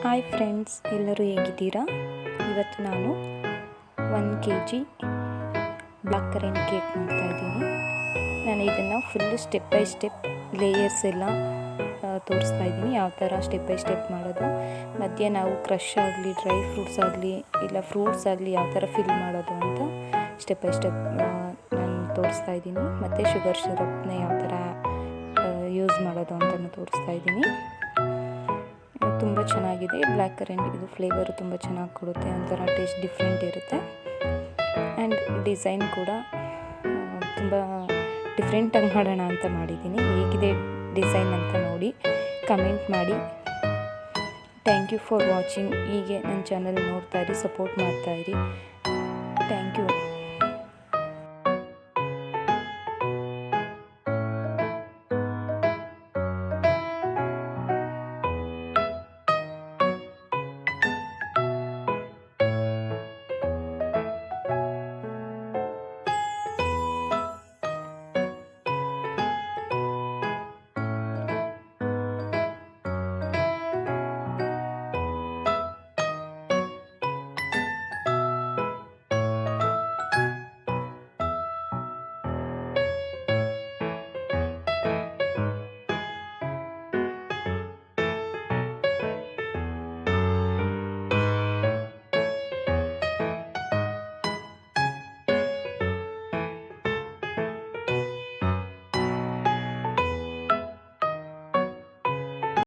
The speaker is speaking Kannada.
ಹಾಯ್ ಫ್ರೆಂಡ್ಸ್, ಎಲ್ಲರೂ ಹೇಗಿದ್ದೀರಾ? ಇವತ್ತು ನಾನು 1 kg ಬ್ಲ್ಯಾಕ್ ಕರೆಂಟ್ ಕೇಕ್ ಮಾಡ್ತಾಯಿದ್ದೀನಿ. ನಾನು ಇದನ್ನು full step by step layers ಎಲ್ಲ ತೋರಿಸ್ತಾ ಇದ್ದೀನಿ, ಯಾವ ಥರ ಸ್ಟೆಪ್ ಬೈ ಸ್ಟೆಪ್ ಮಾಡೋದು. ಮಧ್ಯೆ ನಾವು ಕ್ರಷ್ ಆಗಲಿ, ಡ್ರೈ ಫ್ರೂಟ್ಸ್ ಆಗಲಿ, ಇಲ್ಲ ಫ್ರೂಟ್ಸ್ ಆಗಲಿ ಯಾವ ಥರ ಫಿಲ್ ಮಾಡೋದು ಅಂತ ಸ್ಟೆಪ್ ಬೈ ಸ್ಟೆಪ್ ನಾನು ತೋರಿಸ್ತಾ ಇದ್ದೀನಿ. ಮತ್ತು ಶುಗರ್ ಸಿರಪ್ನ ಯಾವ ಥರ ಯೂಸ್ ಮಾಡೋದು ಅಂತಲೂ ತೋರಿಸ್ತಾ ಇದ್ದೀನಿ. ತುಂಬ ಚೆನ್ನಾಗಿದೆ ಬ್ಲ್ಯಾಕ್ ಕರೆಂಟ್. ಇದು ಫ್ಲೇವರು ತುಂಬ ಚೆನ್ನಾಗಿ ಕೊಡುತ್ತೆ, ಒಂಥರ ಟೇಸ್ಟ್ ಡಿಫ್ರೆಂಟ್ ಇರುತ್ತೆ. ಆ್ಯಂಡ್ ಡಿಸೈನ್ ಕೂಡ ತುಂಬ ಡಿಫ್ರೆಂಟಾಗಿ ಮಾಡೋಣ ಅಂತ ಮಾಡಿದ್ದೀನಿ. ಹೇಗಿದೆ ಡಿಸೈನ್ ಅಂತ ನೋಡಿ ಕಮೆಂಟ್ ಮಾಡಿ. Thank you for watching. ಹೀಗೆ ನನ್ನ ಚಾನಲ್ ನೋಡ್ತಾಯಿರಿ, ಸಪೋರ್ಟ್ ಮಾಡ್ತಾಯಿರಿ. Thank you.